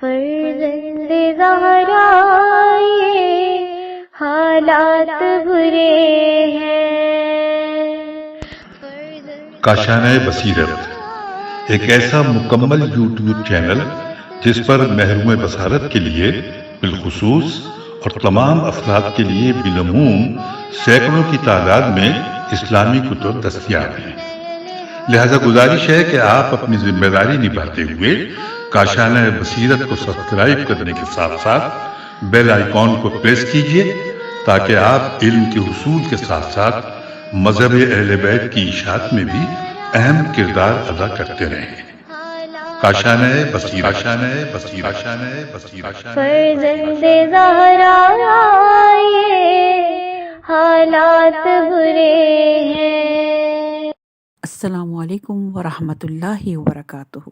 فرزند زہرا یہ حالات برے ہیں۔ کاشانۂ بصیرت ایک ایسا مکمل یوٹیوب چینل جس پر محروم بصارت کے لیے بالخصوص اور تمام افراد کے لیے بالعموم سینکڑوں کی تعداد میں اسلامی کتب دستیاب ہیں۔ لہذا گزارش ہے کہ آپ اپنی ذمہ داری نبھاتے ہوئے کاشانۂ بصیرت کو سبسکرائب کرنے کے ساتھ ساتھ بیل آئیکن کو پریس کیجیے تاکہ آپ علم کے حصول کے ساتھ ساتھ مذہب اہل بیت کی اشاعت میں بھی اہم کردار ادا کرتے رہیں۔ کاشانۂ بصیرت، کاشانۂ بصیرت، کاشانۂ بصیرت۔ فرزند زہرا یہ حالات برے ہیں۔ السلام علیکم ورحمۃ اللہ وبرکاتہ۔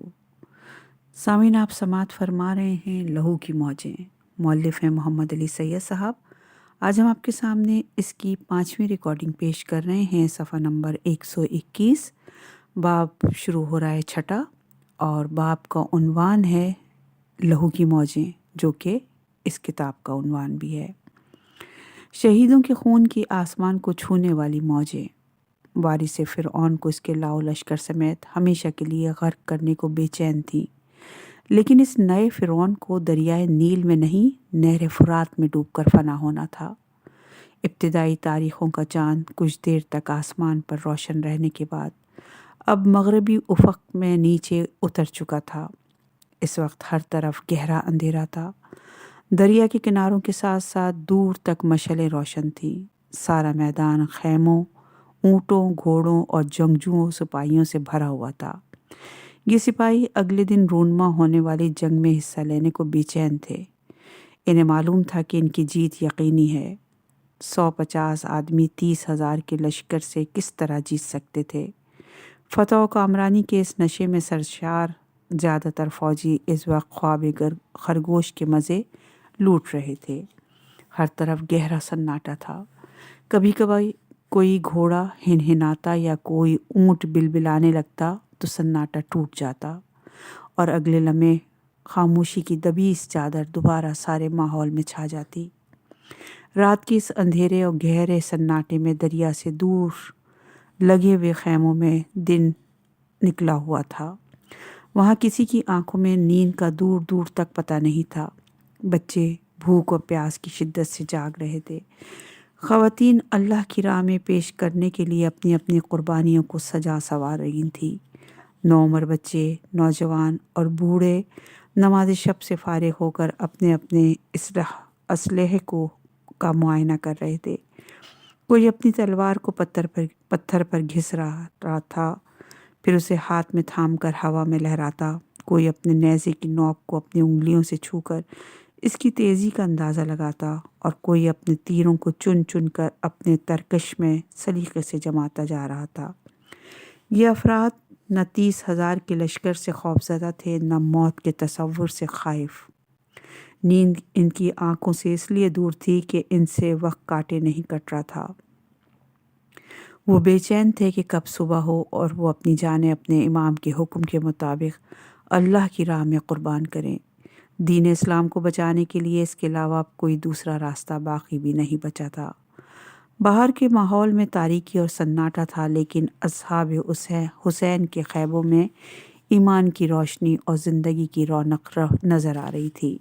سامعین، آپ سماعت فرما رہے ہیں لہو کی موجیں، مؤلف ہیں محمد علی سید صاحب۔ آج ہم آپ کے سامنے اس کی 5ویں ریکارڈنگ پیش کر رہے ہیں، صفحہ نمبر 121۔ باب شروع ہو رہا ہے 6، اور باب کا عنوان ہے لہو کی موجیں، جو کہ اس کتاب کا عنوان بھی ہے۔ شہیدوں کے خون کی آسمان کو چھونے والی موجیں وارث فرعون کو اس کے لاؤ لشکر سمیت ہمیشہ کے لیے غرق کرنے کو بے چین تھیں، لیکن اس نئے فرعون کو دریائے نیل میں نہیں، نہر فرات میں ڈوب کر فنا ہونا تھا۔ ابتدائی تاریخوں کا چاند کچھ دیر تک آسمان پر روشن رہنے کے بعد اب مغربی افق میں نیچے اتر چکا تھا۔ اس وقت ہر طرف گہرا اندھیرا تھا۔ دریا کے کناروں کے ساتھ ساتھ دور تک مشعلیں روشن تھیں۔ سارا میدان خیموں، اونٹوں، گھوڑوں اور جنگجوؤں سپاہیوں سے بھرا ہوا تھا۔ یہ سپاہی اگلے دن رونما ہونے والی جنگ میں حصہ لینے کو بے چین تھے۔ انہیں معلوم تھا کہ ان کی جیت یقینی ہے۔ 150 آدمی 30,000 کے لشکر سے کس طرح جیت سکتے تھے؟ فتح و کامرانی کے اس نشے میں سرشار زیادہ تر فوجی اس وقت خواب خرگوش کے مزے لوٹ رہے تھے۔ ہر طرف گہرا سناٹا تھا۔ کبھی کبھی کوئی گھوڑا ہنہناتا یا کوئی اونٹ بلبلانے لگتا تو سناٹا ٹوٹ جاتا، اور اگلے لمحے خاموشی کی دبیس چادر دوبارہ سارے ماحول میں چھا جاتی۔ رات کے اس اندھیرے اور گہرے سناٹے میں دریا سے دور لگے ہوئے خیموں میں دن نکلا ہوا تھا۔ وہاں کسی کی آنکھوں میں نیند کا دور دور تک پتہ نہیں تھا۔ بچے بھوک اور پیاس کی شدت سے جاگ رہے تھے۔ خواتین اللہ کی راہ میں پیش کرنے کے لیے اپنی اپنی قربانیوں کو سجا سنوار رہی تھیں۔ نوعمر بچے، نوجوان اور بوڑھے نماز شب سے فارغ ہو کر اپنے اپنے اسلحے کا معائنہ کر رہے تھے۔ کوئی اپنی تلوار کو پتھر پر گھس رہا تھا، پھر اسے ہاتھ میں تھام کر ہوا میں لہراتا۔ کوئی اپنے نیزے کی نوک کو اپنی انگلیوں سے چھو کر اس کی تیزی کا اندازہ لگاتا، اور کوئی اپنے تیروں کو چن چن کر اپنے ترکش میں سلیقے سے جماتا جا رہا تھا۔ یہ افراد نہ 30,000 کے لشکر سے خوفزدہ تھے، نہ موت کے تصور سے خائف۔ نیند ان کی آنکھوں سے اس لیے دور تھی کہ ان سے وقت کاٹے نہیں کٹ رہا تھا۔ وہ بے چین تھے کہ کب صبح ہو اور وہ اپنی جانیں اپنے امام کے حکم کے مطابق اللہ کی راہ میں قربان کریں۔ دین اسلام کو بچانے کے لیے اس کے علاوہ کوئی دوسرا راستہ باقی بھی نہیں بچا تھا۔ باہر کے ماحول میں تاریکی اور سناٹا تھا، لیکن اصحاب حسین کے خیموں میں ایمان کی روشنی اور زندگی کی رونق نظر آ رہی تھی۔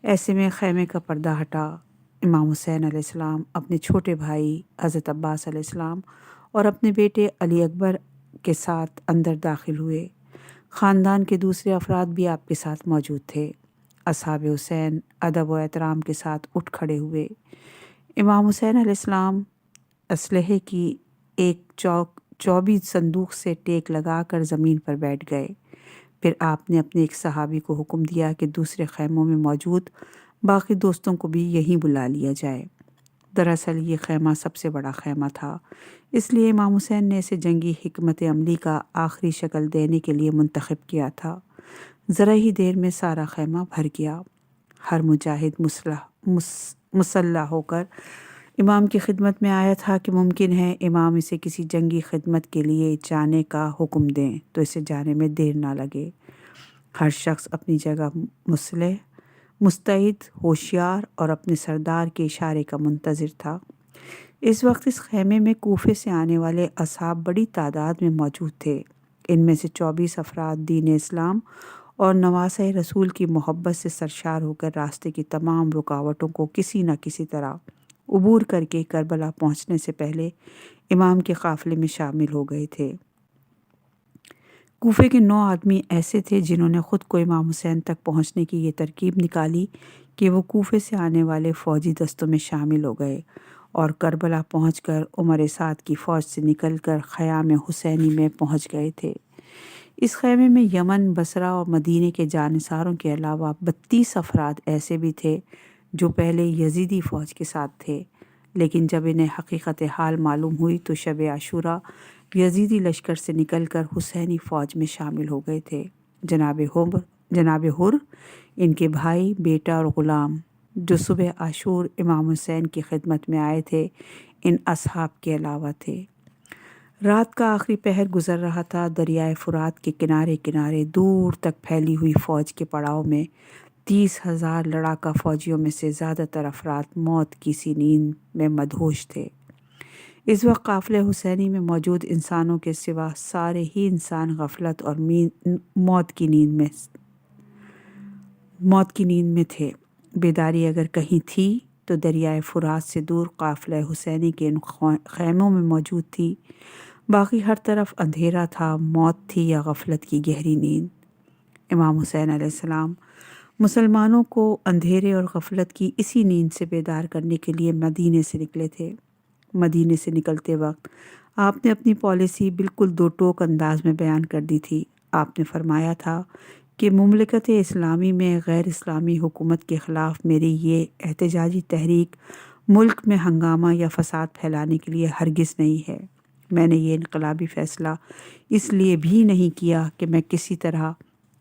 ایسے میں خیمے کا پردہ ہٹا۔ امام حسین علیہ السلام اپنے چھوٹے بھائی حضرت عباس علیہ السلام اور اپنے بیٹے علی اکبر کے ساتھ اندر داخل ہوئے۔ خاندان کے دوسرے افراد بھی آپ کے ساتھ موجود تھے۔ اصحاب حسین ادب و احترام کے ساتھ اٹھ کھڑے ہوئے۔ امام حسین علیہ السلام اسلحے کی ایک چوبی صندوق سے ٹیک لگا کر زمین پر بیٹھ گئے۔ پھر آپ نے اپنے ایک صحابی کو حکم دیا کہ دوسرے خیموں میں موجود باقی دوستوں کو بھی یہیں بلا لیا جائے۔ دراصل یہ خیمہ سب سے بڑا خیمہ تھا، اس لیے امام حسین نے اسے جنگی حکمت عملی کا آخری شکل دینے کے لیے منتخب کیا تھا۔ ذرا ہی دیر میں سارا خیمہ بھر گیا۔ ہر مجاہد مسلح ہو کر امام کی خدمت میں آیا تھا کہ ممکن ہے امام اسے کسی جنگی خدمت کے لیے جانے کا حکم دیں تو اسے جانے میں دیر نہ لگے۔ ہر شخص اپنی جگہ مسلح، مستعد، ہوشیار اور اپنے سردار کے اشارے کا منتظر تھا۔ اس وقت اس خیمے میں کوفے سے آنے والے اصحاب بڑی تعداد میں موجود تھے۔ ان میں سے 24 افراد دین اسلام اور نواسۂ رسول کی محبت سے سرشار ہو کر راستے کی تمام رکاوٹوں کو کسی نہ کسی طرح عبور کر کے کربلا پہنچنے سے پہلے امام کے قافلے میں شامل ہو گئے تھے۔ کوفے کے 9 آدمی ایسے تھے جنہوں نے خود کو امام حسین تک پہنچنے کی یہ ترکیب نکالی کہ وہ کوفے سے آنے والے فوجی دستوں میں شامل ہو گئے اور کربلا پہنچ کر عمر سعد کی فوج سے نکل کر خیام حسینی میں پہنچ گئے تھے۔ اس خیمے میں یمن، بصرہ اور مدینے کے جانثاروں کے علاوہ 32 افراد ایسے بھی تھے جو پہلے یزیدی فوج کے ساتھ تھے، لیکن جب انہیں حقیقت حال معلوم ہوئی تو شب عاشوراء یزیدی لشکر سے نکل کر حسینی فوج میں شامل ہو گئے تھے۔ جناب حر، ان کے بھائی، بیٹا اور غلام جو صبح عاشور امام حسین کی خدمت میں آئے تھے، ان اصحاب کے علاوہ تھے۔ رات کا آخری پہر گزر رہا تھا۔ دریائے فرات کے کنارے کنارے دور تک پھیلی ہوئی فوج کے پڑاؤ میں 30,000 لڑاکا فوجیوں میں سے زیادہ تر افراد موت کی سی نیند میں مدہوش تھے۔ اس وقت قافلہ حسینی میں موجود انسانوں کے سوا سارے ہی انسان غفلت اور موت کی نیند میں تھے۔ بیداری اگر کہیں تھی تو دریائے فرات سے دور قافلہ حسینی کے ان خیموں میں موجود تھی۔ باقی ہر طرف اندھیرا تھا، موت تھی یا غفلت کی گہری نیند۔ امام حسین علیہ السلام مسلمانوں کو اندھیرے اور غفلت کی اسی نیند سے بیدار کرنے کے لیے مدینے سے نکلے تھے۔ مدینے سے نکلتے وقت آپ نے اپنی پالیسی بالکل دو ٹوک انداز میں بیان کر دی تھی۔ آپ نے فرمایا تھا کہ مملکت اسلامی میں غیر اسلامی حکومت کے خلاف میری یہ احتجاجی تحریک ملک میں ہنگامہ یا فساد پھیلانے کے لیے ہرگز نہیں ہے۔ میں نے یہ انقلابی فیصلہ اس لیے بھی نہیں کیا کہ میں کسی طرح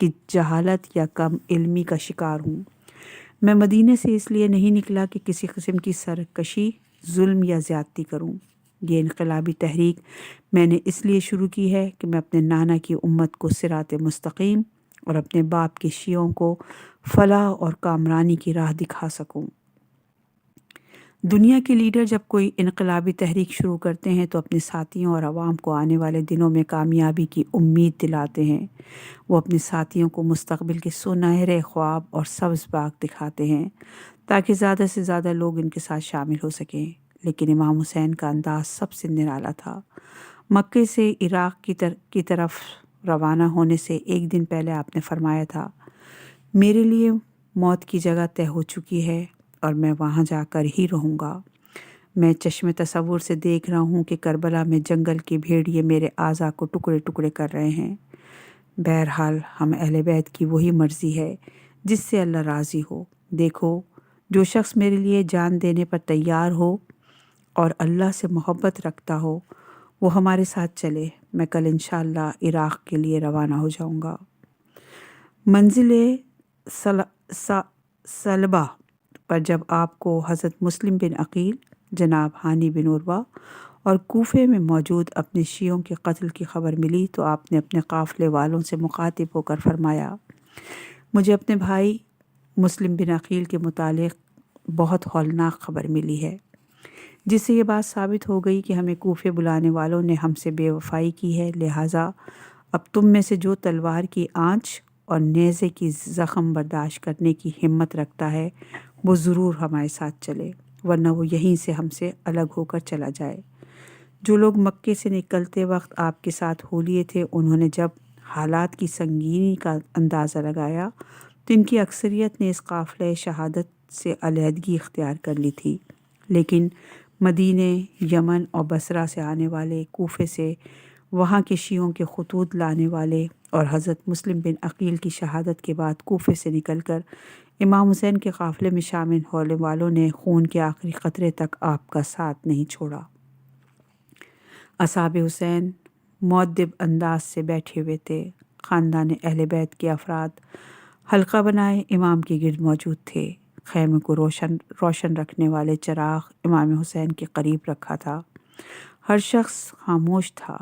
کی جہالت یا کم علمی کا شکار ہوں۔ میں مدینے سے اس لیے نہیں نکلا کہ کسی قسم کی سرکشی، ظلم یا زیادتی کروں۔ یہ انقلابی تحریک میں نے اس لیے شروع کی ہے کہ میں اپنے نانا کی امت کو صراط مستقیم اور اپنے باپ کے شیعوں کو فلاح اور کامرانی کی راہ دکھا سکوں۔ دنیا کے لیڈر جب کوئی انقلابی تحریک شروع کرتے ہیں تو اپنے ساتھیوں اور عوام کو آنے والے دنوں میں کامیابی کی امید دلاتے ہیں۔ وہ اپنے ساتھیوں کو مستقبل کے سنہرے خواب اور سبز باغ دکھاتے ہیں تاکہ زیادہ سے زیادہ لوگ ان کے ساتھ شامل ہو سکیں۔ لیکن امام حسین کا انداز سب سے نرالا تھا۔ مکے سے عراق کی طرف روانہ ہونے سے ایک دن پہلے آپ نے فرمایا تھا، میرے لیے موت کی جگہ طے ہو چکی ہے اور میں وہاں جا کر ہی رہوں گا۔ میں چشم تصور سے دیکھ رہا ہوں کہ کربلا میں جنگل کے بھیڑیے میرے اعضاء کو ٹکڑے ٹکڑے کر رہے ہیں۔ بہرحال ہم اہل بیت کی وہی مرضی ہے جس سے اللہ راضی ہو۔ دیکھو، جو شخص میرے لیے جان دینے پر تیار ہو اور اللہ سے محبت رکھتا ہو وہ ہمارے ساتھ چلے۔ میں کل انشاءاللہ عراق کے لیے روانہ ہو جاؤں گا۔ منزل صلبہ پر جب آپ کو حضرت مسلم بن عقیل، جناب ہانی بن عروہ اور کوفے میں موجود اپنے شیعوں کے قتل کی خبر ملی تو آپ نے اپنے قافلے والوں سے مخاطب ہو کر فرمایا، مجھے اپنے بھائی مسلم بن عقیل کے متعلق بہت ہولناک خبر ملی ہے، جس سے یہ بات ثابت ہو گئی کہ ہمیں کوفے بلانے والوں نے ہم سے بے وفائی کی ہے۔ لہٰذا اب تم میں سے جو تلوار کی آنچ اور نیزے کی زخم برداشت کرنے کی ہمت رکھتا ہے وہ ضرور ہمارے ساتھ چلے، ورنہ وہ یہیں سے ہم سے الگ ہو کر چلا جائے۔ جو لوگ مکے سے نکلتے وقت آپ کے ساتھ ہو لیے تھے انہوں نے جب حالات کی سنگینی کا اندازہ لگایا تو ان کی اکثریت نے اس قافلہ شہادت سے علیحدگی اختیار کر لی تھی، لیکن مدینے، یمن اور بصرہ سے آنے والے، کوفے سے وہاں کے شیعوں کے خطوط لانے والے اور حضرت مسلم بن عقیل کی شہادت کے بعد کوفے سے نکل کر امام حسین کے قافلے میں شامل ہونے والوں نے خون کے آخری قطرے تک آپ کا ساتھ نہیں چھوڑا۔ اصحاب حسین مؤدب انداز سے بیٹھے ہوئے تھے۔ خاندان اہل بیت کے افراد حلقہ بنائے امام کے گرد موجود تھے۔ خیمے کو روشن رکھنے والے چراغ امام حسین کے قریب رکھا تھا۔ ہر شخص خاموش تھا۔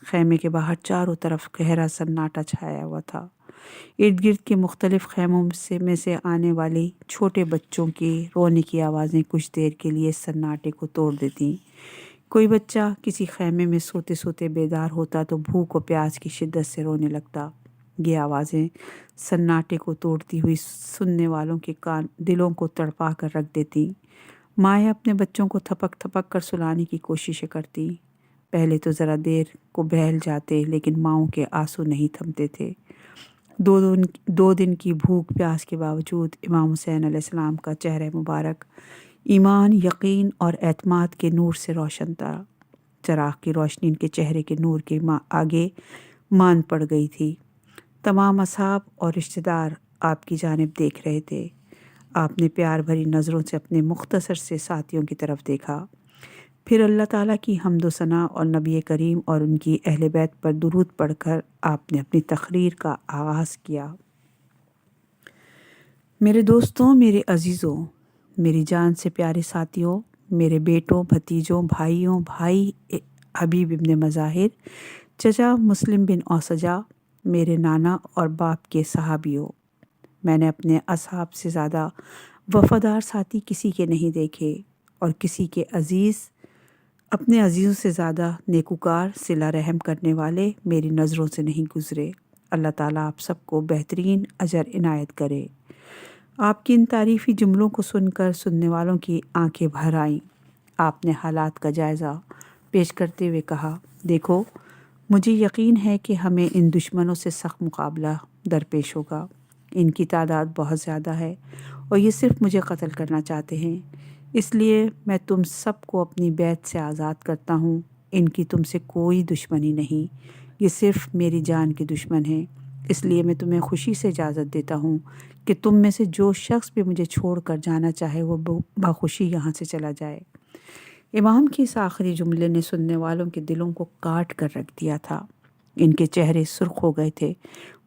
خیمے کے باہر چاروں طرف گہرا سناٹا چھایا ہوا تھا۔ ارد گرد کے مختلف خیموں میں سے آنے والی چھوٹے بچوں کی رونے کی آوازیں کچھ دیر کے لیے سناٹے کو توڑ دیتیں۔ کوئی بچہ کسی خیمے میں سوتے سوتے بیدار ہوتا تو بھوک و پیاس کی شدت سے رونے لگتا۔ یہ آوازیں سناٹے کو توڑتی ہوئی سننے والوں کے دلوں کو تڑپا کر رکھ دیتی۔ مائیں اپنے بچوں کو تھپک تھپک کر سلانے کی کوششیں کرتی۔ پہلے تو ذرا دیر کو بہل جاتے، لیکن ماؤں کے آنسو نہیں تھمتے تھے۔ 2 دن کی بھوک پیاس کے باوجود امام حسین علیہ السلام کا چہرہ مبارک ایمان، یقین اور اعتماد کے نور سے روشن تھا۔ چراغ کی روشنی ان کے چہرے کے نور کے آگے مان پڑ گئی تھی۔ تمام اصحاب اور رشتہ دار آپ کی جانب دیکھ رہے تھے۔ آپ نے پیار بھری نظروں سے اپنے مختصر سے ساتھیوں کی طرف دیکھا، پھر اللہ تعالیٰ کی حمد و ثنا اور نبی کریم اور ان کی اہل بیت پر درود پڑھ کر آپ نے اپنی تقریر کا آغاز کیا۔ میرے دوستوں، میرے عزیزوں، میری جان سے پیارے ساتھیوں، میرے بیٹوں، بھتیجوں، بھائیوں، بھائی حبیب ابن مظاہر، چچا مسلم بن اوسجا، میرے نانا اور باپ کے صحابیوں، میں نے اپنے اصحاب سے زیادہ وفادار ساتھی کسی کے نہیں دیکھے، اور کسی کے اپنے عزیزوں سے زیادہ نیکوکار، صلہ رحم کرنے والے میری نظروں سے نہیں گزرے۔ اللہ تعالیٰ آپ سب کو بہترین اجر عنایت کرے۔ آپ کی ان تعریفی جملوں کو سن کر سننے والوں کی آنکھیں بھر آئیں۔ آپ نے حالات کا جائزہ پیش کرتے ہوئے کہا، دیکھو، مجھے یقین ہے کہ ہمیں ان دشمنوں سے سخت مقابلہ درپیش ہوگا۔ ان کی تعداد بہت زیادہ ہے اور یہ صرف مجھے قتل کرنا چاہتے ہیں، اس لیے میں تم سب کو اپنی بیعت سے آزاد کرتا ہوں۔ ان کی تم سے کوئی دشمنی نہیں، یہ صرف میری جان کے دشمن ہیں، اس لیے میں تمہیں خوشی سے اجازت دیتا ہوں کہ تم میں سے جو شخص بھی مجھے چھوڑ کر جانا چاہے وہ بخوشی یہاں سے چلا جائے۔ امام کی اس آخری جملے نے سننے والوں کے دلوں کو کاٹ کر رکھ دیا تھا۔ ان کے چہرے سرخ ہو گئے تھے۔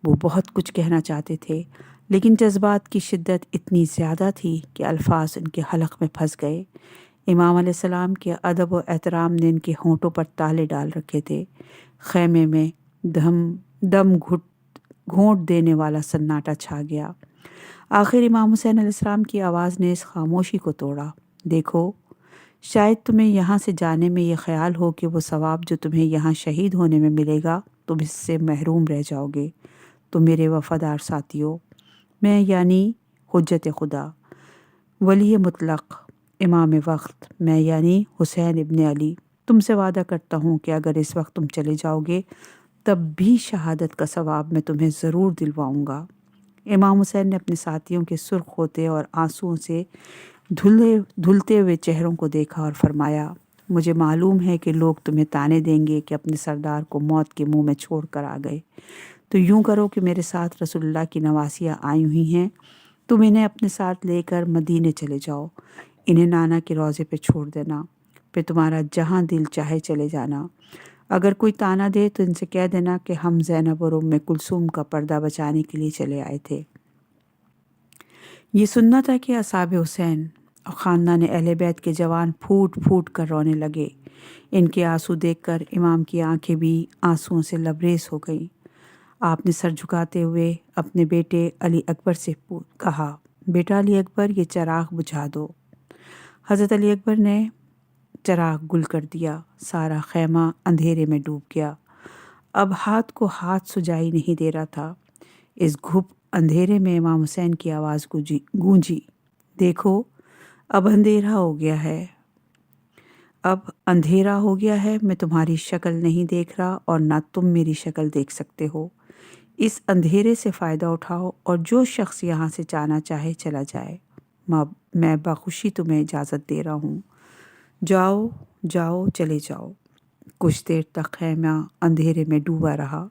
وہ بہت کچھ کہنا چاہتے تھے، لیکن جذبات کی شدت اتنی زیادہ تھی کہ الفاظ ان کے حلق میں پھنس گئے۔ امام علیہ السلام کے ادب و احترام نے ان کے ہونٹوں پر تالے ڈال رکھے تھے۔ خیمے میں دم گھونٹ دینے والا سناٹا چھا گیا۔ آخر امام حسین علیہ السلام کی آواز نے اس خاموشی کو توڑا، دیکھو، شاید تمہیں یہاں سے جانے میں یہ خیال ہو کہ وہ ثواب جو تمہیں یہاں شہید ہونے میں ملے گا تم اس سے محروم رہ جاؤ گے۔ تو میرے وفادار ساتھیوں، میں یعنی حجت خدا، ولی مطلق، امام وقت، میں یعنی حسین ابن علی، تم سے وعدہ کرتا ہوں کہ اگر اس وقت تم چلے جاؤ گے تب بھی شہادت کا ثواب میں تمہیں ضرور دلواؤں گا۔ امام حسین نے اپنے ساتھیوں کے سرخ ہوتے اور آنسوؤں سے دھلتے ہوئے چہروں کو دیکھا اور فرمایا، مجھے معلوم ہے کہ لوگ تمہیں تانے دیں گے کہ اپنے سردار کو موت کے منہ میں چھوڑ کر آ گئے، تو یوں کرو کہ میرے ساتھ رسول اللہ کی نواسیاں آئی ہوئی ہیں، تم انہیں اپنے ساتھ لے کر مدینے چلے جاؤ، انہیں نانا کے روضے پہ چھوڑ دینا، پھر تمہارا جہاں دل چاہے چلے جانا۔ اگر کوئی تانا دے تو ان سے کہہ دینا کہ ہم زینب اور ام کلثوم کا پردہ بچانے کے لیے چلے آئے تھے۔ یہ سننا تھا کہ اصحاب حسین اور خاندان اہل بیت کے جوان پھوٹ پھوٹ کر رونے لگے۔ ان کے آنسو دیکھ کر امام کی آنکھیں بھی آنسوؤں سے لبریز ہو گئیں۔ آپ نے سر جھکاتے ہوئے اپنے بیٹے علی اکبر سے کہا، بیٹا علی اکبر، یہ چراغ بجھا دو۔ حضرت علی اکبر نے چراغ گل کر دیا۔ سارا خیمہ اندھیرے میں ڈوب گیا۔ اب ہاتھ کو ہاتھ سجائی نہیں دے رہا تھا۔ اس گھپ اندھیرے میں امام حسین کی آواز گونجی، دیکھو، اب اندھیرا ہو گیا ہے، میں تمہاری شکل نہیں دیکھ رہا اور نہ تم میری شکل دیکھ سکتے ہو۔ اس اندھیرے سے فائدہ اٹھاؤ اور جو شخص یہاں سے جانا چاہے چلا جائے۔ میں بخوشی تمہیں اجازت دے رہا ہوں، جاؤ جاؤ، چلے جاؤ۔ کچھ دیر تک خیمہ اندھیرے میں ڈوبا رہا۔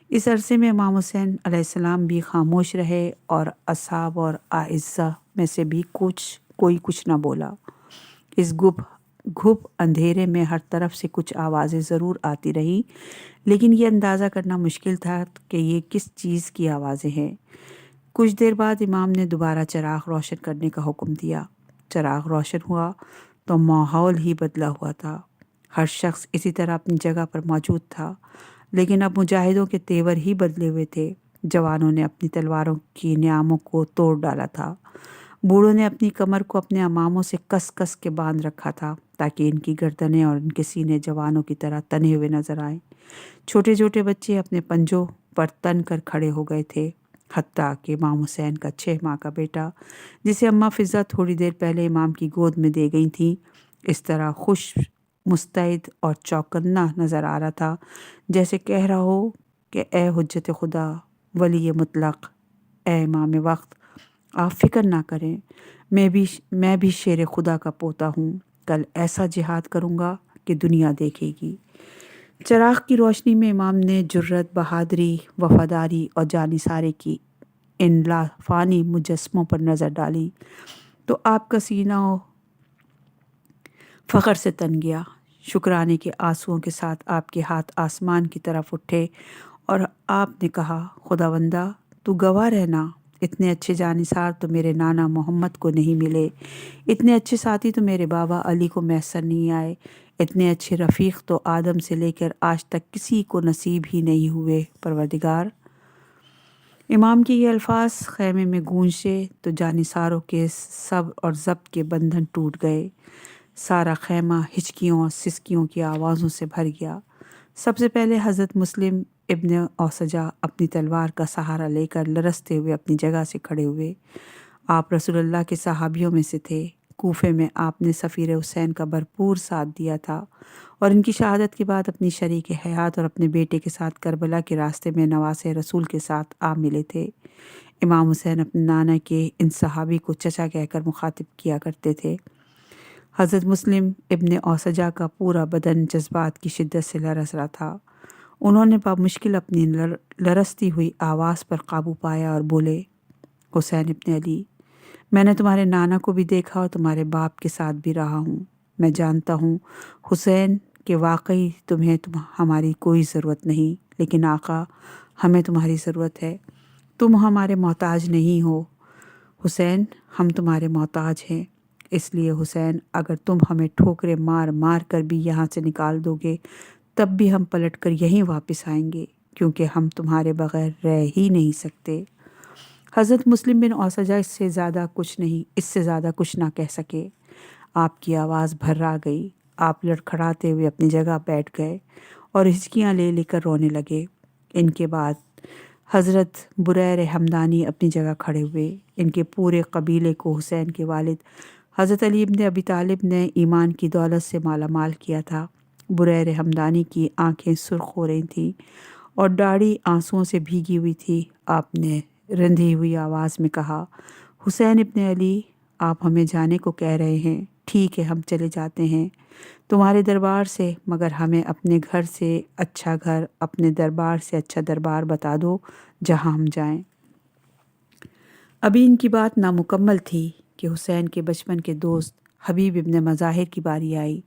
اس عرصے میں امام حسین علیہ السلام بھی خاموش رہے اور اصحاب اور اعزہ میں سے بھی کوئی کچھ نہ بولا۔ اس گھپ اندھیرے میں ہر طرف سے کچھ آوازیں ضرور آتی رہی، لیکن یہ اندازہ کرنا مشکل تھا کہ یہ کس چیز کی آوازیں ہیں۔ کچھ دیر بعد امام نے دوبارہ چراغ روشن کرنے کا حکم دیا۔ چراغ روشن ہوا تو ماحول ہی بدلا ہوا تھا۔ ہر شخص اسی طرح اپنی جگہ پر موجود تھا، لیکن اب مجاہدوں کے تیور ہی بدلے ہوئے تھے۔ جوانوں نے اپنی تلواروں کی نیاموں کو توڑ ڈالا تھا، بوڑھوں نے اپنی کمر کو اپنے اماموں سے کس کس کے باندھ رکھا تھا تاکہ ان کی گردنیں اور ان کے سینے جوانوں کی طرح تنے ہوئے نظر آئیں۔ چھوٹے چھوٹے بچے اپنے پنجوں پر تن کر کھڑے ہو گئے تھے، حتیٰ کہ امام حسین کا 6 ماہ کا بیٹا، جسے اماں فضہ تھوڑی دیر پہلے امام کی گود میں دے گئی تھیں، اس طرح خوش، مستعد اور چوکنا نظر آ رہا تھا، جیسے کہہ رہا ہو کہ اے حجت خدا، ولی مطلق، اے امام وقت، آپ فکر نہ کریں، میں بھی شیر خدا کا پوتا ہوں، کل ایسا جہاد کروں گا کہ دنیا دیکھے گی۔ چراغ کی روشنی میں امام نے جرت، بہادری، وفاداری اور جانثارے کی ان لافانی مجسموں پر نظر ڈالی تو آپ کا سینہ فخر سے تن گیا۔ شکرانے کے آنسوؤں کے ساتھ آپ کے ہاتھ آسمان کی طرف اٹھے اور آپ نے کہا، خداوندہ تو گواہ رہنا، اتنے اچھے جانثار تو میرے نانا محمد کو نہیں ملے، اتنے اچھے ساتھی تو میرے بابا علی کو میسر نہیں آئے، اتنے اچھے رفیق تو آدم سے لے کر آج تک کسی کو نصیب ہی نہیں ہوئے پروردگار۔ امام کے یہ الفاظ خیمے میں گونجے تو جانثاروں کے صبر اور ضبط کے بندھن ٹوٹ گئے۔ سارا خیمہ ہچکیوں اور سسکیوں کی آوازوں سے بھر گیا۔ سب سے پہلے حضرت مسلم ابن اوسجہ اپنی تلوار کا سہارا لے کر لرزتے ہوئے اپنی جگہ سے کھڑے ہوئے۔ آپ رسول اللہ کے صحابیوں میں سے تھے۔ کوفے میں آپ نے سفیر حسین کا بھرپور ساتھ دیا تھا اور ان کی شہادت کے بعد اپنی شریک حیات اور اپنے بیٹے کے ساتھ کربلا کے راستے میں نواسے رسول کے ساتھ آ ملے تھے۔ امام حسین اپنے نانا کے ان صحابی کو چچا کہہ کر مخاطب کیا کرتے تھے۔ حضرت مسلم ابن اوسجہ کا پورا بدن جذبات کی شدت سے لرز رہا تھا۔ انہوں نے بمشکل اپنی لرزتی ہوئی آواز پر قابو پایا اور بولے، حسین ابن علی، میں نے تمہارے نانا کو بھی دیکھا اور تمہارے باپ کے ساتھ بھی رہا ہوں۔ میں جانتا ہوں حسین کہ واقعی تمہیں ہماری کوئی ضرورت نہیں، لیکن آقا ہمیں تمہاری ضرورت ہے۔ تم ہمارے محتاج نہیں ہو حسین، ہم تمہارے محتاج ہیں۔ اس لیے حسین، اگر تم ہمیں ٹھوکریں مار مار کر بھی یہاں سے نکال دو گے تب بھی ہم پلٹ کر یہیں واپس آئیں گے، کیونکہ ہم تمہارے بغیر رہ ہی نہیں سکتے۔ حضرت مسلم بن اوسجہ اس سے زیادہ کچھ نہ کہہ سکے۔ آپ کی آواز بھرا گئی، آپ لڑکھڑاتے ہوئے اپنی جگہ بیٹھ گئے اور ہچکیاں لے لے کر رونے لگے۔ ان کے بعد حضرت بریر حمدانی اپنی جگہ کھڑے ہوئے۔ ان کے پورے قبیلے کو حسین کے والد حضرت علی ابن ابی طالب نے ایمان کی دولت سے مالا مال کیا تھا۔ بریر حمدانی کی آنکھیں سرخ ہو رہی تھیں اور داڑھی آنسوؤں سے بھیگی ہوئی تھی۔ آپ نے رندھی ہوئی آواز میں کہا، حسین ابن علی، آپ ہمیں جانے کو کہہ رہے ہیں، ٹھیک ہے ہم چلے جاتے ہیں تمہارے دربار سے، مگر ہمیں اپنے گھر سے اچھا گھر، اپنے دربار سے اچھا دربار بتا دو جہاں ہم جائیں۔ ابھی ان کی بات نامکمل تھی کہ حسین کے بچپن کے دوست حبیب ابن مظاہر کی باری آئی۔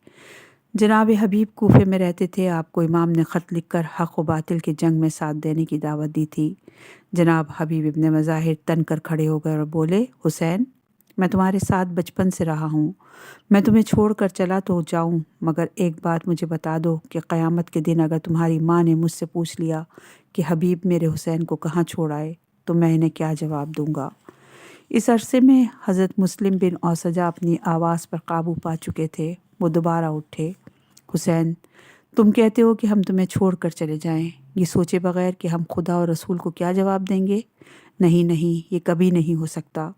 جناب حبیب کوفے میں رہتے تھے۔ آپ کو امام نے خط لکھ کر حق و باطل کے جنگ میں ساتھ دینے کی دعوت دی تھی۔ جناب حبیب ابن مظاہر تن کر کھڑے ہو گئے اور بولے، حسین، میں تمہارے ساتھ بچپن سے رہا ہوں، میں تمہیں چھوڑ کر چلا تو جاؤں، مگر ایک بات مجھے بتا دو کہ قیامت کے دن اگر تمہاری ماں نے مجھ سے پوچھ لیا کہ حبیب میرے حسین کو کہاں چھوڑ آئے تو میں انہیں کیا جواب دوں گا؟ اس عرصے میں حضرت مسلم بن اوسجہ اپنی آواز پر قابو پا چکے تھے۔ وہ دوبارہ اٹھے، حسین، تم کہتے ہو کہ ہم تمہیں چھوڑ کر چلے جائیں، یہ سوچے بغیر کہ ہم خدا اور رسول کو کیا جواب دیں گے؟ نہیں، یہ کبھی نہیں ہو سکتا،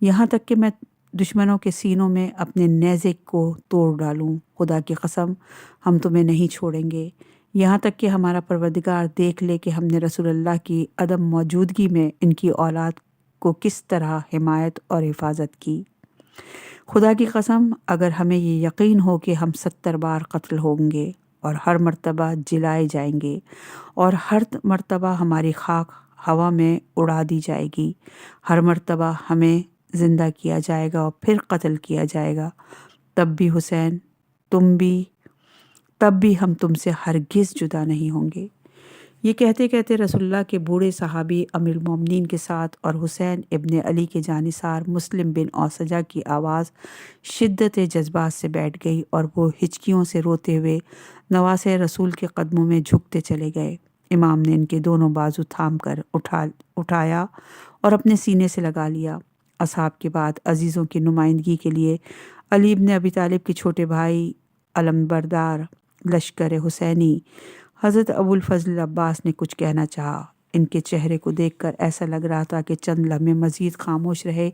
یہاں تک کہ میں دشمنوں کے سینوں میں اپنے نیزے کو توڑ ڈالوں۔ خدا کی قسم، ہم تمہیں نہیں چھوڑیں گے یہاں تک کہ ہمارا پروردگار دیکھ لے کہ ہم نے رسول اللہ کی عدم موجودگی میں ان کی اولاد کو کس طرح حمایت اور حفاظت کی۔ خدا کی قسم، اگر ہمیں یہ یقین ہو کہ ہم 70 بار قتل ہوں گے اور ہر مرتبہ جلائے جائیں گے اور ہر مرتبہ ہماری خاک ہوا میں اڑا دی جائے گی، ہر مرتبہ ہمیں زندہ کیا جائے گا اور پھر قتل کیا جائے گا، تب بھی حسین، تب بھی ہم تم سے ہرگز جدا نہیں ہوں گے۔ یہ کہتے کہتے رسول اللہ کے بوڑھے صحابی امیر المومنین کے ساتھ اور حسین ابن علی کے جانثار مسلم بن اوسجہ کی آواز شدت جذبات سے بیٹھ گئی اور وہ ہچکیوں سے روتے ہوئے نواسے رسول کے قدموں میں جھکتے چلے گئے۔ امام نے ان کے دونوں بازو تھام کر اٹھایا اور اپنے سینے سے لگا لیا۔ اصحاب کے بعد عزیزوں کی نمائندگی کے لیے علی ابن ابی طالب کے چھوٹے بھائی علمبردار لشکر حسینی حضرت ابو الفضل عباس نے کچھ کہنا چاہا۔ ان کے چہرے کو دیکھ کر ایسا لگ رہا تھا کہ چند لمحے مزید خاموش رہے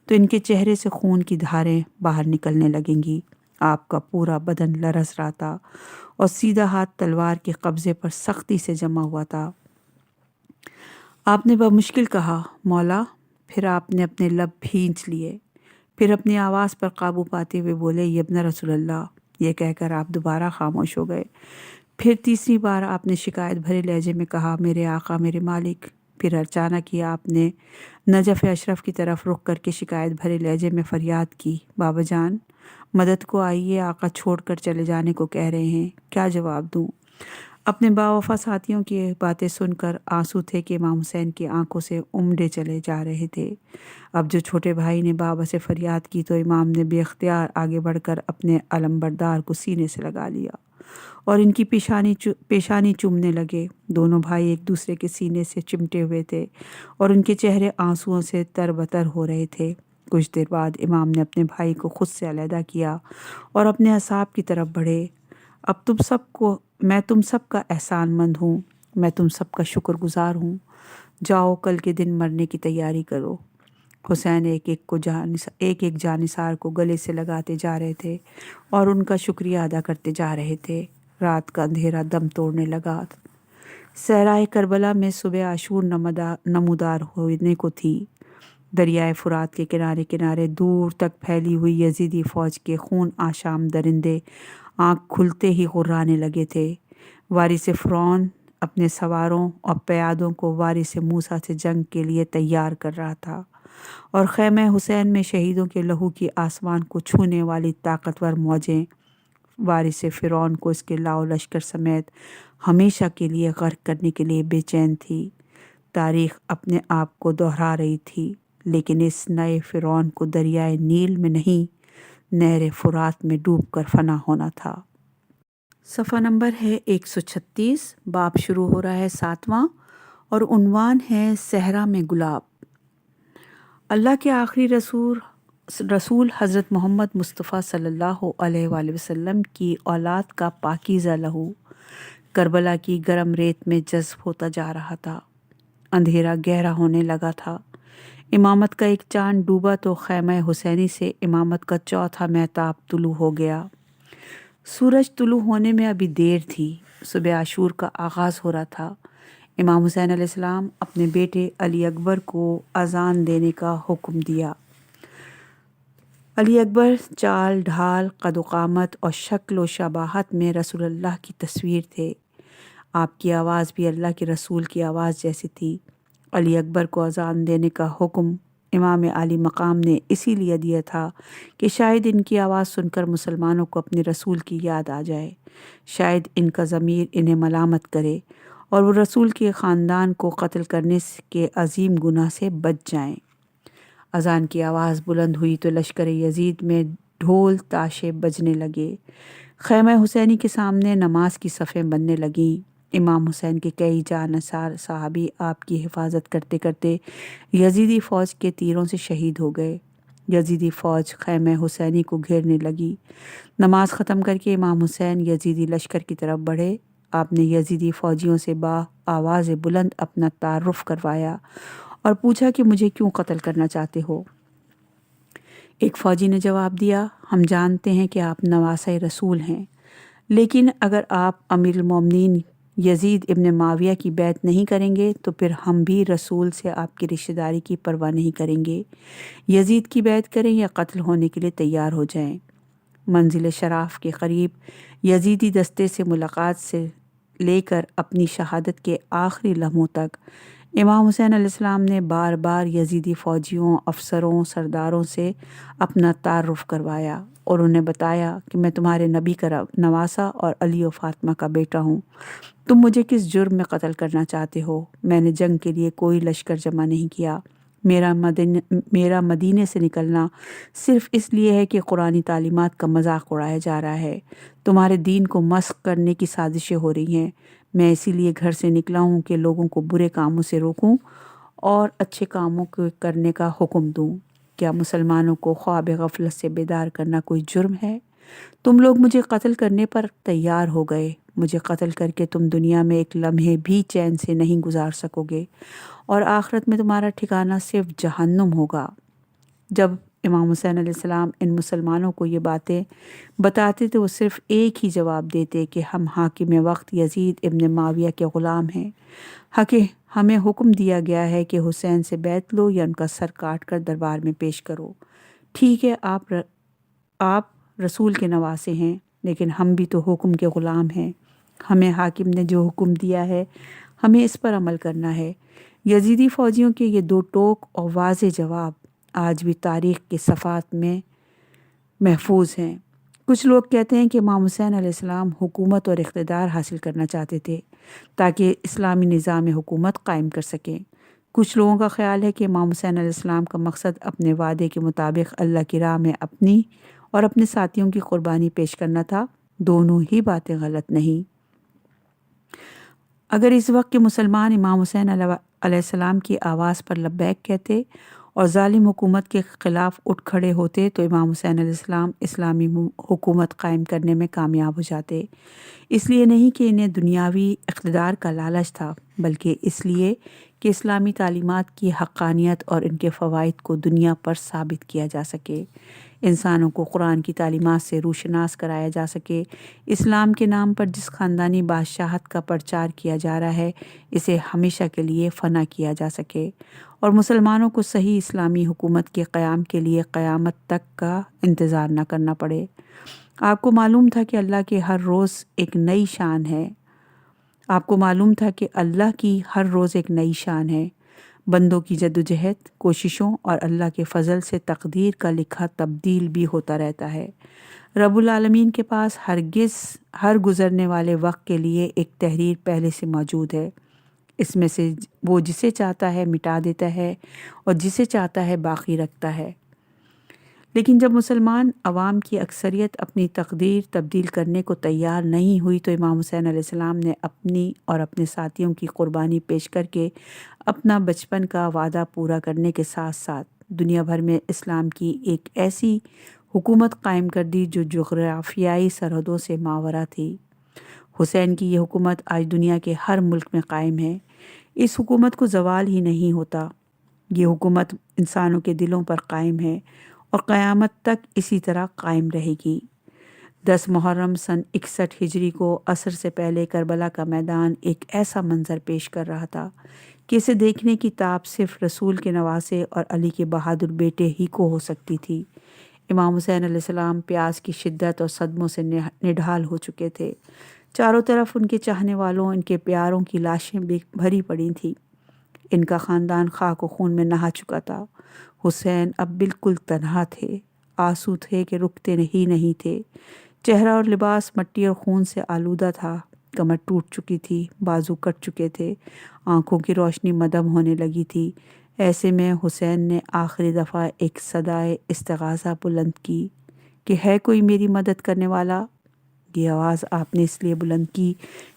تو ان کے چہرے سے خون کی دھاریں باہر نکلنے لگیں گی۔ آپ کا پورا بدن لرز رہا تھا اور سیدھا ہاتھ تلوار کے قبضے پر سختی سے جمع ہوا تھا۔ آپ نے بمشکل کہا، مولا۔ پھر آپ نے اپنے لب بھینچ لیے، پھر اپنی آواز پر قابو پاتے ہوئے بولے، یبن رسول اللہ۔ یہ کہہ کر آپ دوبارہ خاموش ہو گئے۔ پھر تیسری بار آپ نے شکایت بھرے لہجے میں کہا، میرے آقا، میرے مالک۔ پھر اچانک ہی آپ نے نجف اشرف کی طرف رخ کر کے شکایت بھرے لہجے میں فریاد کی، بابا جان، مدد کو آئیے، آقا چھوڑ کر چلے جانے کو کہہ رہے ہیں، کیا جواب دوں؟ اپنے باوفا ساتھیوں کی باتیں سن کر آنسو تھے کہ امام حسین کی آنکھوں سے امڈے چلے جا رہے تھے۔ اب جو چھوٹے بھائی نے بابا سے فریاد کی تو امام نے بے اختیار آگے بڑھ کر اپنے علمبردار کو سینے سے لگا لیا اور ان کی پیشانی چومنے لگے۔ دونوں بھائی ایک دوسرے کے سینے سے چمٹے ہوئے تھے اور ان کے چہرے آنسوؤں سے تربتر ہو رہے تھے۔ کچھ دیر بعد امام نے اپنے بھائی کو خود سے علیحدہ کیا اور اپنے اصحاب کی طرف بڑھے۔ اب میں تم سب کا احسان مند ہوں، میں تم سب کا شکر گزار ہوں۔ جاؤ، کل کے دن مرنے کی تیاری کرو۔ حسین ایک جانثار کو گلے سے لگاتے جا رہے تھے اور ان کا شکریہ ادا کرتے جا رہے تھے۔ رات کا اندھیرا دم توڑنے لگا۔ صحرائے کربلا میں صبح عاشور نمودار ہونے کو تھی۔ دریائے فرات کے کنارے کنارے دور تک پھیلی ہوئی یزیدی فوج کے خون آشام درندے آنکھ کھلتے ہی غرانے لگے تھے۔ وارث فرعون اپنے سواروں اور پیادوں کو وارث موسیٰ سے جنگ کے لیے تیار کر رہا تھا، اور خیمہ حسین میں شہیدوں کے لہو کی آسمان کو چھونے والی طاقتور موجیں وارث فرعون کو اس کے لاؤ لشکر سمیت ہمیشہ کے لیے غرق کرنے کے لیے بے چین تھی۔ تاریخ اپنے آپ کو دہرا رہی تھی، لیکن اس نئے فرعون کو دریائے نیل میں نہیں، نہر فرات میں ڈوب کر فنا ہونا تھا۔ صفحہ نمبر ہے 136۔ باب شروع ہو رہا ہے 7واں اور عنوان ہے صحرا میں گلاب۔ اللہ کے آخری رسول حضرت محمد مصطفیٰ صلی اللہ علیہ وآلہ وسلم کی اولاد کا پاکیزہ لہو کربلا کی گرم ریت میں جذب ہوتا جا رہا تھا۔ اندھیرا گہرا ہونے لگا تھا۔ امامت کا ایک چاند ڈوبا تو خیمہ حسینی سے امامت کا چوتھا مہتاب طلوع ہو گیا۔ سورج طلوع ہونے میں ابھی دیر تھی۔ صبح عاشور کا آغاز ہو رہا تھا۔ امام حسین علیہ السلام اپنے بیٹے علی اکبر کو اذان دینے کا حکم دیا۔ علی اکبر چال ڈھال، قد و قامت اور شکل و شباہت میں رسول اللہ کی تصویر تھے۔ آپ کی آواز بھی اللہ کے رسول کی آواز جیسی تھی۔ علی اکبر کو اذان دینے کا حکم امام عالی مقام نے اسی لیے دیا تھا کہ شاید ان کی آواز سن کر مسلمانوں کو اپنے رسول کی یاد آ جائے، شاید ان کا ضمیر انہیں ملامت کرے اور وہ رسول کے خاندان کو قتل کرنے کے عظیم گناہ سے بچ جائیں۔ اذان کی آواز بلند ہوئی تو لشکر یزید میں ڈھول تاشے بجنے لگے۔ خیمہ حسینی کے سامنے نماز کی صفیں بننے لگیں۔ امام حسین کے کئی جانثار صحابی آپ کی حفاظت کرتے کرتے یزیدی فوج کے تیروں سے شہید ہو گئے۔ یزیدی فوج خیمہ حسینی کو گھیرنے لگی۔ نماز ختم کر کے امام حسین یزیدی لشکر کی طرف بڑھے۔ آپ نے یزیدی فوجیوں سے آواز بلند اپنا تعارف کروایا اور پوچھا کہ مجھے کیوں قتل کرنا چاہتے ہو؟ ایک فوجی نے جواب دیا، ہم جانتے ہیں کہ آپ نواسۂ رسول ہیں، لیکن اگر آپ امیر المومنین یزید ابن معاویہ کی بیعت نہیں کریں گے تو پھر ہم بھی رسول سے آپ کی رشتہ داری کی پرواہ نہیں کریں گے۔ یزید کی بیعت کریں یا قتل ہونے کے لیے تیار ہو جائیں۔ منزل شراف کے قریب یزیدی دستے سے ملاقات سے لے کر اپنی شہادت کے آخری لمحوں تک امام حسین علیہ السلام نے بار بار یزیدی فوجیوں، افسروں، سرداروں سے اپنا تعارف کروایا اور انہیں بتایا کہ میں تمہارے نبی کا نواسا اور علی و فاطمہ کا بیٹا ہوں۔ تم مجھے کس جرم میں قتل کرنا چاہتے ہو؟ میں نے جنگ کے لیے کوئی لشکر جمع نہیں کیا۔ میرا مدینے سے نکلنا صرف اس لیے ہے کہ قرآنی تعلیمات کا مذاق اڑایا جا رہا ہے، تمہارے دین کو مسخ کرنے کی سازشیں ہو رہی ہیں۔ میں اسی لیے گھر سے نکلا ہوں کہ لوگوں کو برے کاموں سے روکوں اور اچھے کاموں کو کرنے کا حکم دوں۔ کیا مسلمانوں کو خواب غفلت سے بیدار کرنا کوئی جرم ہے؟ تم لوگ مجھے قتل کرنے پر تیار ہو گئے۔ مجھے قتل کر کے تم دنیا میں ایک لمحے بھی چین سے نہیں گزار سکو گے، اور آخرت میں تمہارا ٹھکانہ صرف جہنم ہوگا۔ جب امام حسین علیہ السلام ان مسلمانوں کو یہ باتیں بتاتے تو وہ صرف ایک ہی جواب دیتے کہ ہم حاکم وقت یزید ابن معاویہ کے غلام ہیں، ہمیں حکم دیا گیا ہے کہ حسین سے بیعت لو یا ان کا سر کاٹ کر دربار میں پیش کرو۔ ٹھیک ہے، آپ رسول کے نواسے ہیں، لیکن ہم بھی تو حکم کے غلام ہیں۔ ہمیں حاکم نے جو حکم دیا ہے ہمیں اس پر عمل کرنا ہے۔ یزیدی فوجیوں کے یہ دو ٹوک اور واضح جواب آج بھی تاریخ کے صفحات میں محفوظ ہیں۔ کچھ لوگ کہتے ہیں کہ امام حسین علیہ السلام حکومت اور اقتدار حاصل کرنا چاہتے تھے تاکہ اسلامی نظام حکومت قائم کر سکیں۔ کچھ لوگوں کا خیال ہے کہ امام حسین علیہ السلام کا مقصد اپنے وعدے کے مطابق اللہ کی راہ میں اپنی اور اپنے ساتھیوں کی قربانی پیش کرنا تھا۔ دونوں ہی باتیں غلط نہیں۔ اگر اس وقت کے مسلمان امام حسین علیہ السلام کی آواز پر لبیک کہتے اور ظالم حکومت کے خلاف اٹھ کھڑے ہوتے تو امام حسین علیہ السلام اسلامی حکومت قائم کرنے میں کامیاب ہو جاتے، اس لیے نہیں کہ انہیں دنیاوی اقتدار کا لالچ تھا، بلکہ اس لیے کہ اسلامی تعلیمات کی حقانیت اور ان کے فوائد کو دنیا پر ثابت کیا جا سکے، انسانوں کو قرآن کی تعلیمات سے روشناس کرایا جا سکے۔ اسلام کے نام پر جس خاندانی بادشاہت کا پرچار کیا جا رہا ہے اسے ہمیشہ کے لیے فنا کیا جا سکے، اور مسلمانوں کو صحیح اسلامی حکومت کے قیام کے لیے قیامت تک کا انتظار نہ کرنا پڑے۔ آپ کو معلوم تھا کہ اللہ کی ہر روز ایک نئی شان ہے۔ بندوں کی جدوجہد، کوششوں اور اللہ کے فضل سے تقدیر کا لکھا تبدیل بھی ہوتا رہتا ہے۔ رب العالمین کے پاس ہر گزرنے والے وقت کے لیے ایک تحریر پہلے سے موجود ہے۔ اس میں سے وہ جسے چاہتا ہے مٹا دیتا ہے اور جسے چاہتا ہے باقی رکھتا ہے۔ لیکن جب مسلمان عوام کی اکثریت اپنی تقدیر تبدیل کرنے کو تیار نہیں ہوئی تو امام حسین علیہ السلام نے اپنی اور اپنے ساتھیوں کی قربانی پیش کر کے اپنا بچپن کا وعدہ پورا کرنے کے ساتھ ساتھ دنیا بھر میں اسلام کی ایک ایسی حکومت قائم کر دی جو جغرافیائی سرحدوں سے ماورا تھی۔ حسین کی یہ حکومت آج دنیا کے ہر ملک میں قائم ہے۔ اس حکومت کو زوال ہی نہیں ہوتا۔ یہ حکومت انسانوں کے دلوں پر قائم ہے اور قیامت تک اسی طرح قائم رہے گی۔ 10 محرم سن 61 ہجری کو عصر سے پہلے کربلا کا میدان ایک ایسا منظر پیش کر رہا تھا کہ اسے دیکھنے کی تاب صرف رسول کے نواسے اور علی کے بہادر بیٹے ہی کو ہو سکتی تھی۔ امام حسین علیہ السلام پیاس کی شدت اور صدموں سے نڈھال ہو چکے تھے۔ چاروں طرف ان کے چاہنے والوں، ان کے پیاروں کی لاشیں بھری پڑی تھیں۔ ان کا خاندان خاک و خون میں نہا چکا تھا۔ حسین اب بالکل تنہا تھے، آنسو تھے کہ رکتے ہی نہیں تھے۔ چہرہ اور لباس مٹی اور خون سے آلودہ تھا، کمر ٹوٹ چکی تھی، بازو کٹ چکے تھے، آنکھوں کی روشنی مدھم ہونے لگی تھی۔ ایسے میں حسین نے آخری دفعہ ایک صدائے استغاثہ بلند کی کہ ہے کوئی میری مدد کرنے والا۔ یہ آواز آپ نے اس لیے بلند کی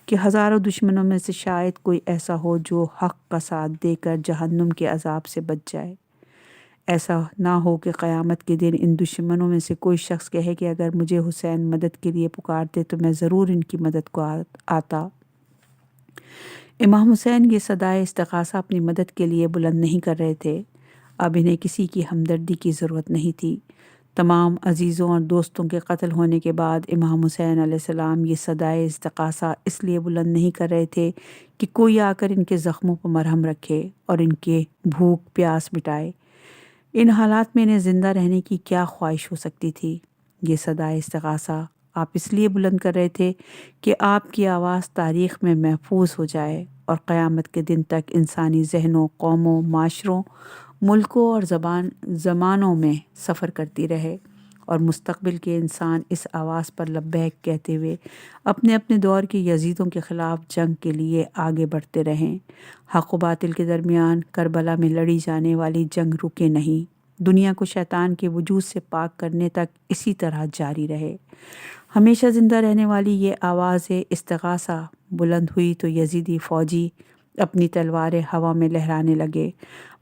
کہ ہزاروں دشمنوں میں سے شاید کوئی ایسا ہو جو حق کا ساتھ دے کر جہنم کے عذاب سے بچ جائے۔ ایسا نہ ہو کہ قیامت کے دن ان دشمنوں میں سے کوئی شخص کہے کہ اگر مجھے حسین مدد کے لیے پکارتے تو میں ضرور ان کی مدد کو آتا۔ امام حسین یہ صدائے استغاثہ اپنی مدد کے لیے بلند نہیں کر رہے تھے۔ اب انہیں کسی کی ہمدردی کی ضرورت نہیں تھی۔ تمام عزیزوں اور دوستوں کے قتل ہونے کے بعد امام حسین علیہ السلام یہ صدائے استغاثہ اس لیے بلند نہیں کر رہے تھے کہ کوئی آ کر ان کے زخموں پر مرہم رکھے اور ان کے بھوک پیاس مٹائے۔ ان حالات میں انہیں زندہ رہنے کی کیا خواہش ہو سکتی تھی؟ یہ صدائے استغاثہ آپ اس لیے بلند کر رہے تھے کہ آپ کی آواز تاریخ میں محفوظ ہو جائے اور قیامت کے دن تک انسانی ذہنوں، قوموں، معاشروں، ملکوں اور زمانوں میں سفر کرتی رہے۔ اور مستقبل کے انسان اس آواز پر لبیک کہتے ہوئے اپنے اپنے دور کے یزیدوں کے خلاف جنگ کے لیے آگے بڑھتے رہیں۔ حق و باطل کے درمیان کربلا میں لڑی جانے والی جنگ رکے نہیں، دنیا کو شیطان کے وجود سے پاک کرنے تک اسی طرح جاری رہے۔ ہمیشہ زندہ رہنے والی یہ آواز استغاثہ بلند ہوئی تو یزیدی فوجی اپنی تلواریں ہوا میں لہرانے لگے،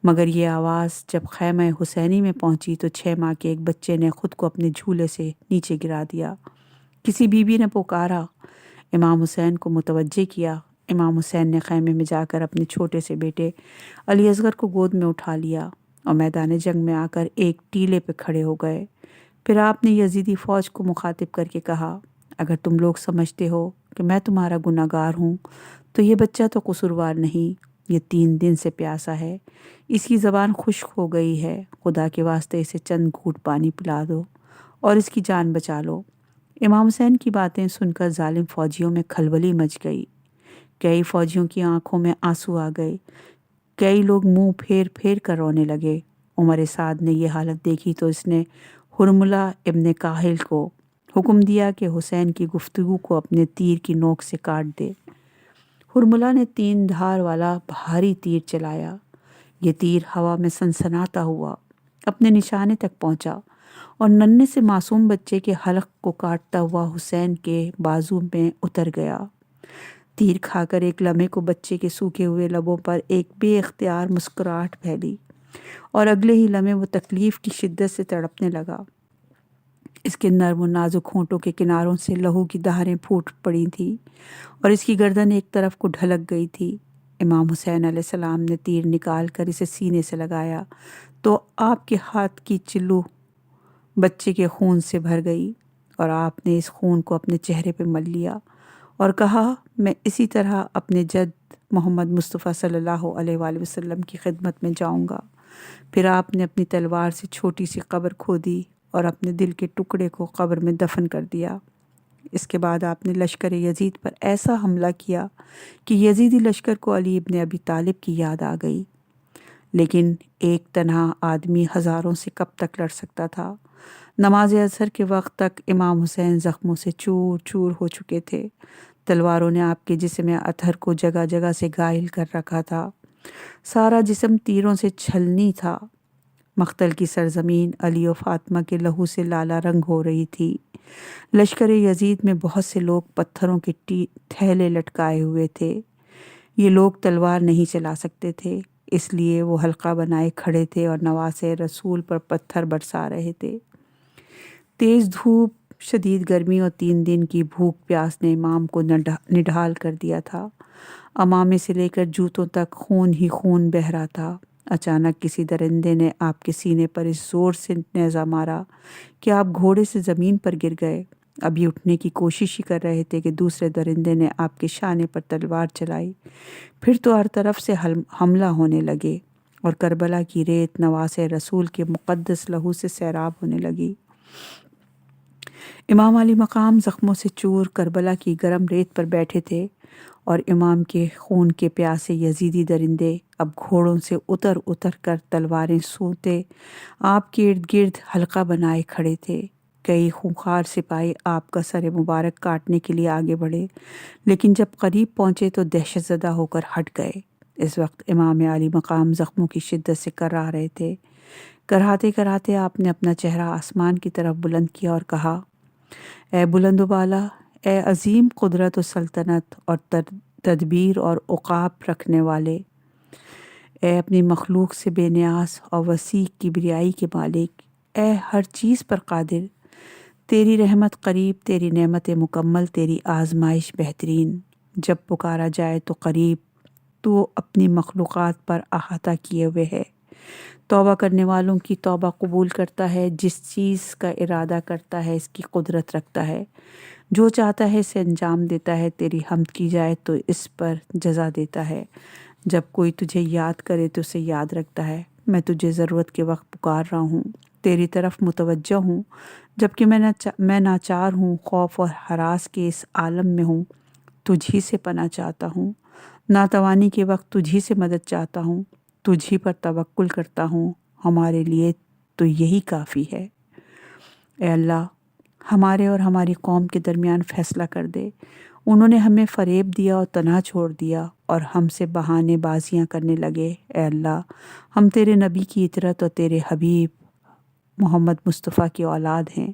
مگر یہ آواز جب خیمہ حسینی میں پہنچی تو 6 ماہ کے ایک بچے نے خود کو اپنے جھولے سے نیچے گرا دیا۔ کسی بیوی نے پکارا، امام حسین کو متوجہ کیا۔ امام حسین نے خیمے میں جا کر اپنے چھوٹے سے بیٹے علی اصغر کو گود میں اٹھا لیا اور میدان جنگ میں آ کر ایک ٹیلے پہ کھڑے ہو گئے۔ پھر آپ نے یزیدی فوج کو مخاطب کر کے کہا، اگر تم لوگ سمجھتے ہو کہ میں تمہارا گناہ گار ہوں تو یہ بچہ تو قصوروار نہیں، یہ 3 دن سے پیاسا ہے، اس کی زبان خشک ہو گئی ہے، خدا کے واسطے اسے چند گھونٹ پانی پلا دو اور اس کی جان بچا لو۔ امام حسین کی باتیں سن کر ظالم فوجیوں میں کھلبلی مچ گئی، کئی فوجیوں کی آنکھوں میں آنسو آ گئے، کئی لوگ منہ پھیر پھیر کر رونے لگے۔ عمر سعد نے یہ حالت دیکھی تو اس نے حرملہ ابن کاہل کو حکم دیا کہ حسین کی گفتگو کو اپنے تیر کی نوک سے کاٹ دے۔ حرملہ نے 3 دھار والا بھاری تیر چلایا۔ یہ تیر ہوا میں سنسناتا ہوا اپنے نشانے تک پہنچا اور ننھے سے معصوم بچے کے حلق کو کاٹتا ہوا حسین کے بازو میں اتر گیا۔ تیر کھا کر ایک لمحے کو بچے کے سوکھے ہوئے لبوں پر ایک بے اختیار مسکراہٹ پھیلی اور اگلے ہی لمحے وہ تکلیف کی شدت سے تڑپنے لگا۔ اس کے نرم و نازک ہونٹوں کے کناروں سے لہو کی دھاریں پھوٹ پڑی تھیں اور اس کی گردن ایک طرف کو ڈھلک گئی تھی۔ امام حسین علیہ السلام نے تیر نکال کر اسے سینے سے لگایا تو آپ کے ہاتھ کی چلو بچے کے خون سے بھر گئی اور آپ نے اس خون کو اپنے چہرے پہ مل لیا اور کہا، میں اسی طرح اپنے جد محمد مصطفیٰ صلی اللہ علیہ وآلہ وسلم کی خدمت میں جاؤں گا۔ پھر آپ نے اپنی تلوار سے چھوٹی سی قبر کھودی اور اپنے دل کے ٹکڑے کو قبر میں دفن کر دیا۔ اس کے بعد آپ نے لشکر یزید پر ایسا حملہ کیا کہ یزیدی لشکر کو علی ابن ابی طالب کی یاد آ گئی۔ لیکن ایک تنہا آدمی ہزاروں سے کب تک لڑ سکتا تھا؟ نماز اثر کے وقت تک امام حسین زخموں سے چور چور ہو چکے تھے۔ تلواروں نے آپ کے جسم اطہر کو جگہ جگہ سے گائل کر رکھا تھا، سارا جسم تیروں سے چھلنی تھا۔ مقتل کی سرزمین علی و فاطمہ کے لہو سے لالا رنگ ہو رہی تھی۔ لشکر یزید میں بہت سے لوگ پتھروں کے تھیلے لٹکائے ہوئے تھے۔ یہ لوگ تلوار نہیں چلا سکتے تھے، اس لیے وہ حلقہ بنائے کھڑے تھے اور نواسے رسول پر پتھر برسا رہے تھے۔ تیز دھوپ، شدید گرمی اور 3 دن کی بھوک پیاس نے امام کو نڈھال کر دیا تھا۔ امامے سے لے کر جوتوں تک خون ہی خون بہہ رہا تھا۔ اچانک کسی درندے نے آپ کے سینے پر اس زور سے نیزہ مارا کہ آپ گھوڑے سے زمین پر گر گئے۔ ابھی اٹھنے کی کوشش ہی کر رہے تھے کہ دوسرے درندے نے آپ کے شانے پر تلوار چلائی۔ پھر تو ہر طرف سے حملہ ہونے لگے اور کربلا کی ریت نواسے رسول کے مقدس لہو سے سیراب ہونے لگی۔ امام علی مقام زخموں سے چور کربلا کی گرم ریت پر بیٹھے تھے اور امام کے خون کے پیاسے یزیدی درندے اب گھوڑوں سے اتر اتر کر تلواریں سونتے آپ کے ارد گرد حلقہ بنائے کھڑے تھے۔ کئی خونخوار سپاہی آپ کا سر مبارک کاٹنے کے لیے آگے بڑھے، لیکن جب قریب پہنچے تو دہشت زدہ ہو کر ہٹ گئے۔ اس وقت امام علی مقام زخموں کی شدت سے کرا رہے تھے۔ کراتے کراتے آپ نے اپنا چہرہ آسمان کی طرف بلند کیا اور کہا، اے بلند و بالا، اے عظیم قدرت و سلطنت اور تدبیر اور عقاب رکھنے والے، اے اپنی مخلوق سے بے نیاز اور وسیع کبریائی کے مالک، اے ہر چیز پر قادر، تیری رحمت قریب، تیری نعمت مکمل، تیری آزمائش بہترین۔ جب پکارا جائے تو قریب، تو اپنی مخلوقات پر احاطہ کیے ہوئے ہے۔ توبہ کرنے والوں کی توبہ قبول کرتا ہے، جس چیز کا ارادہ کرتا ہے اس کی قدرت رکھتا ہے، جو چاہتا ہے اسے انجام دیتا ہے، تیری حمد کی جائے تو اس پر جزا دیتا ہے۔ جب کوئی تجھے یاد کرے تو اسے یاد رکھتا ہے۔ میں تجھے ضرورت کے وقت پکار رہا ہوں، تیری طرف متوجہ ہوں، جبکہ میں ناچار ہوں، خوف اور ہراس کے اس عالم میں ہوں، تجھی سے پناہ چاہتا ہوں، ناتوانی کے وقت تجھی سے مدد چاہتا ہوں، تجھی پر توکل کرتا ہوں، ہمارے لیے تو یہی کافی ہے۔ اے اللہ ہمارے اور ہماری قوم کے درمیان فیصلہ کر دے۔ انہوں نے ہمیں فریب دیا اور تنہا چھوڑ دیا اور ہم سے بہانے بازیاں کرنے لگے۔ اے اللہ ہم تیرے نبی کی اطاعت اور تیرے حبیب محمد مصطفیٰ کی اولاد ہیں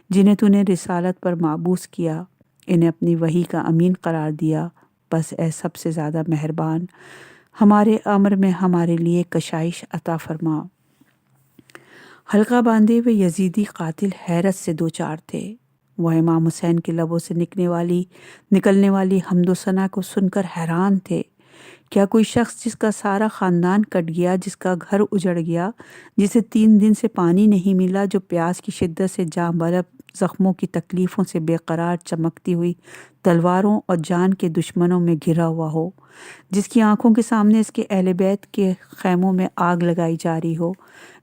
جنہیں تو نے رسالت پر مابعوث کیا، انہیں اپنی وحی کا امین قرار دیا۔ بس اے سب سے زیادہ مہربان ہمارے امر میں ہمارے لیے کشائش عطا فرما۔ حلقہ باندھے ہوئے یزیدی قاتل حیرت سے دوچار تھے۔ وہ امام حسین کے لبوں سے نکلنے والی حمد و ثنا کو سن کر حیران تھے۔ کیا کوئی شخص جس کا سارا خاندان کٹ گیا، جس کا گھر اجڑ گیا، جسے 3 دن سے پانی نہیں ملا، جو پیاس کی شدت سے جاں بلب زخموں کی تکلیفوں سے بے قرار چمکتی ہوئی تلواروں اور جان کے دشمنوں میں گھرا ہوا ہو، جس کی آنکھوں کے سامنے اس کے اہل بیت کے خیموں میں آگ لگائی جا رہی ہو،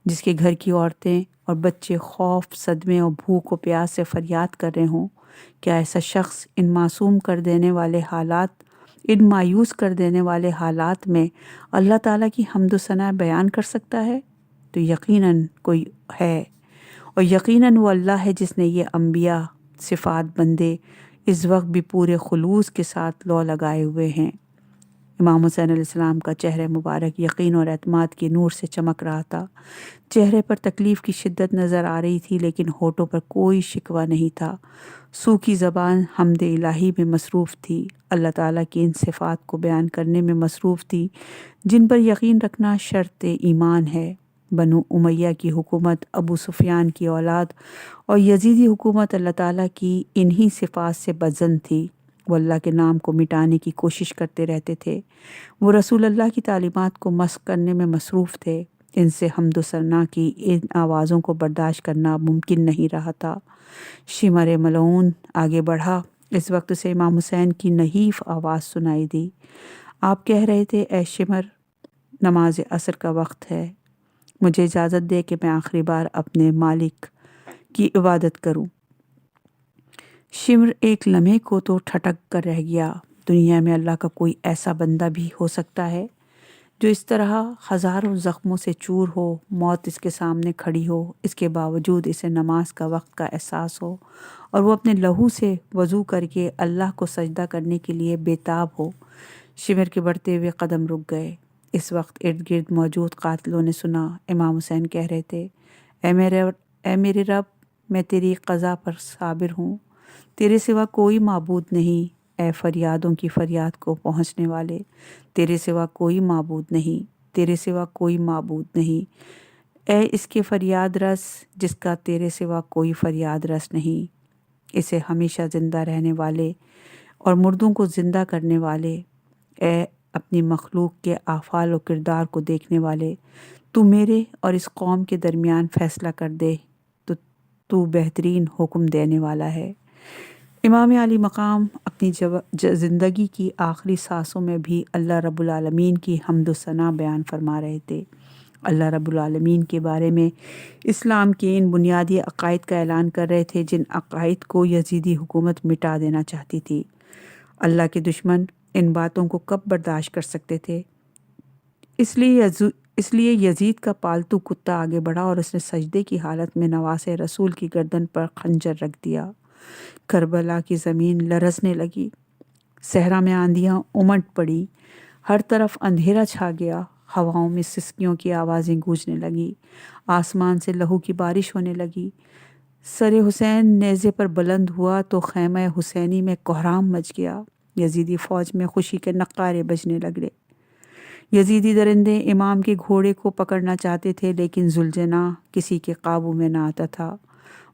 جس کے گھر کی عورتیں اور بچے خوف، صدمے اور بھوک و پیاس سے فریاد کر رہے ہوں؟ کیا ایسا شخص ان مایوس کر دینے والے حالات میں اللہ تعالیٰ کی حمد و ثنا بیان کر سکتا ہے؟ تو یقیناً کوئی ہے، اور یقیناً وہ اللہ ہے جس نے یہ انبیاء صفات بندے اس وقت بھی پورے خلوص کے ساتھ لو لگائے ہوئے ہیں۔ امام حسین علیہ السلام کا چہرہ مبارک یقین اور اعتماد کے نور سے چمک رہا تھا۔ چہرے پر تکلیف کی شدت نظر آ رہی تھی، لیکن ہونٹوں پر کوئی شکوہ نہیں تھا۔ سوکھی زبان حمد الہی میں مصروف تھی، اللہ تعالیٰ کی ان صفات کو بیان کرنے میں مصروف تھی جن پر یقین رکھنا شرط ایمان ہے۔ بنو امیہ کی حکومت ابو سفیان کی اولاد اور یزیدی حکومت اللہ تعالیٰ کی انہی صفات سے بدظن تھی۔ وہ اللہ کے نام کو مٹانے کی کوشش کرتے رہتے تھے۔ وہ رسول اللہ کی تعلیمات کو مسخ کرنے میں مصروف تھے۔ ان سے حمد و ثنا کی ان آوازوں کو برداشت کرنا ممکن نہیں رہا تھا۔ شمر ملعون آگے بڑھا۔ اس وقت اسے امام حسین کی نحیف آواز سنائی دی۔ آپ کہہ رہے تھے، اے شمر، نماز عصر کا وقت ہے، مجھے اجازت دے کہ میں آخری بار اپنے مالک کی عبادت کروں۔ شمر ایک لمحے کو تو ٹھٹک کر رہ گیا۔ دنیا میں اللہ کا کوئی ایسا بندہ بھی ہو سکتا ہے جو اس طرح ہزاروں زخموں سے چور ہو، موت اس کے سامنے کھڑی ہو، اس کے باوجود اسے نماز کا وقت کا احساس ہو اور وہ اپنے لہو سے وضو کر کے اللہ کو سجدہ کرنے کے لیے بیتاب ہو؟ شمر کے بڑھتے ہوئے قدم رک گئے۔ اس وقت ارد گرد موجود قاتلوں نے سنا امام حسین کہہ رہے تھے، اے میرے رب، میں تیری قضا پر صابر ہوں، تیرے سوا کوئی معبود نہیں۔ اے فریادوں کی فریاد کو پہنچنے والے، تیرے سوا کوئی معبود نہیں، تیرے سوا کوئی معبود نہیں۔ اے اس کے فریاد رس جس کا تیرے سوا کوئی فریاد رس نہیں، اسے ہمیشہ زندہ رہنے والے اور مردوں کو زندہ کرنے والے، اے اپنی مخلوق کے افعال و کردار کو دیکھنے والے، تو میرے اور اس قوم کے درمیان فیصلہ کر دے، تو بہترین حکم دینے والا ہے۔ امام علی مقام اپنی زندگی کی آخری سانسوں میں بھی اللہ رب العالمین کی حمد و ثنا بیان فرما رہے تھے۔ اللہ رب العالمین کے بارے میں اسلام کے ان بنیادی عقائد کا اعلان کر رہے تھے جن عقائد کو یزیدی حکومت مٹا دینا چاہتی تھی۔ اللہ کے دشمن ان باتوں کو کب برداشت کر سکتے تھے؟ اس لیے یزید کا پالتو کتا آگے بڑھا اور اس نے سجدے کی حالت میں نواسے رسول کی گردن پر خنجر رکھ دیا۔ کربلا کی زمین لرزنے لگی، صحرا میں آندیاں امٹ پڑی، ہر طرف اندھیرا چھا گیا، ہواؤں میں سسکیوں کی آوازیں گونجنے لگی، آسمان سے لہو کی بارش ہونے لگی۔ سر حسین نیزے پر بلند ہوا تو خیمہ حسینی میں کوہرام مچ گیا، یزیدی فوج میں خوشی کے نقارے بجنے لگے۔ یزیدی درندے امام کے گھوڑے کو پکڑنا چاہتے تھے، لیکن ذوالجناح کسی کے قابو میں نہ آتا تھا۔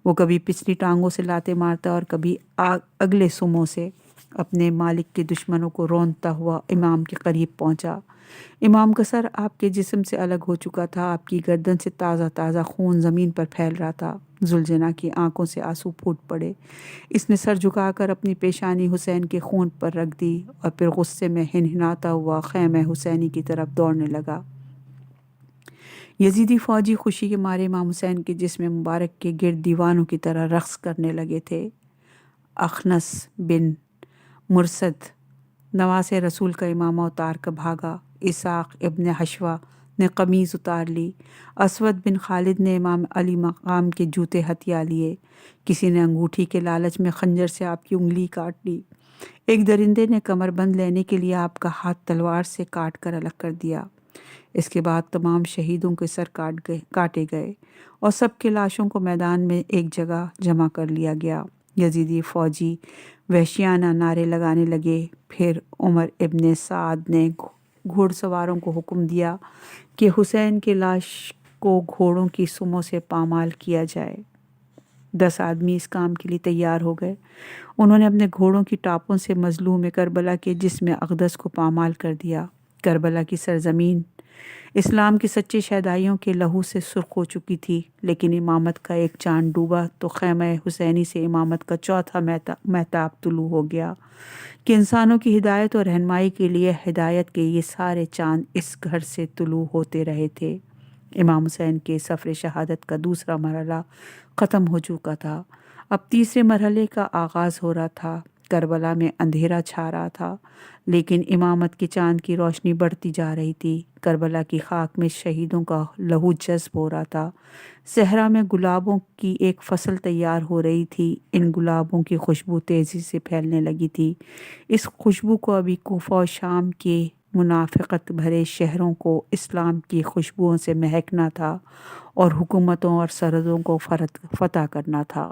وہ کبھی پچھلی ٹانگوں سے لاتے مارتا اور کبھی اگلے سموں سے اپنے مالک کے دشمنوں کو رونتا ہوا امام کے قریب پہنچا۔ امام کا سر آپ کے جسم سے الگ ہو چکا تھا، آپ کی گردن سے تازہ خون زمین پر پھیل رہا تھا۔ ذوالجناح کی آنکھوں سے آنسو پھوٹ پڑے۔ اس نے سر جھکا کر اپنی پیشانی حسین کے خون پر رکھ دی اور پھر غصے میں ہنہناتا ہوا خیمہ حسینی کی طرف دوڑنے لگا۔ یزیدی فوجی خوشی کے مارے امام حسین کے جسم مبارک کے گرد دیوانوں کی طرح رقص کرنے لگے تھے۔ اخنس بن مرثد نواس رسول کا امامہ اتار کر بھاگا۔ اسحاق ابن حشوہ نے قمیض اتار لی، اسود بن خالد نے امام علی مقام کے جوتے ہتھیا لیے، کسی نے انگوٹھی کے لالچ میں خنجر سے آپ کی انگلی کاٹ لی، ایک درندے نے کمر بند لینے کے لیے آپ کا ہاتھ تلوار سے کاٹ کر الگ کر دیا۔ اس کے بعد تمام شہیدوں کے سر کاٹے گئے اور سب کے لاشوں کو میدان میں ایک جگہ جمع کر لیا گیا۔ یزیدی فوجی وحشیانہ نعرے لگانے لگے۔ پھر عمر ابن سعد نے گھوڑ سواروں کو حکم دیا کہ حسین کی لاش کو گھوڑوں کی سموں سے پامال کیا جائے۔ 10 آدمی اس کام کے لیے تیار ہو گئے۔ انہوں نے اپنے گھوڑوں کی ٹاپوں سے مظلوم کربلا کے جسم اقدس کو پامال کر دیا۔ کربلا کی سرزمین اسلام کی سچے شہدائیوں کے لہو سے سرخ ہو چکی تھی، لیکن امامت کا ایک چاند ڈوبا تو خیمہ حسینی سے امامت کا چوتھا مہتاب طلوع ہو گیا کہ انسانوں کی ہدایت اور رہنمائی کے لیے ہدایت کے یہ سارے چاند اس گھر سے طلوع ہوتے رہے تھے۔ امام حسین کے سفر شہادت کا دوسرا مرحلہ ختم ہو چکا تھا، اب تیسرے مرحلے کا آغاز ہو رہا تھا۔ کربلا میں اندھیرا چھا رہا تھا، لیکن امامت کے چاند کی روشنی بڑھتی جا رہی تھی۔ کربلا کی خاک میں شہیدوں کا لہو جذب ہو رہا تھا۔ صحرا میں گلابوں کی ایک فصل تیار ہو رہی تھی، ان گلابوں کی خوشبو تیزی سے پھیلنے لگی تھی۔ اس خوشبو کو ابھی کوفہ و شام کے منافقت بھرے شہروں کو اسلام کی خوشبوؤں سے مہکنا تھا اور حکومتوں اور سرحدوں کو فتح کرنا تھا۔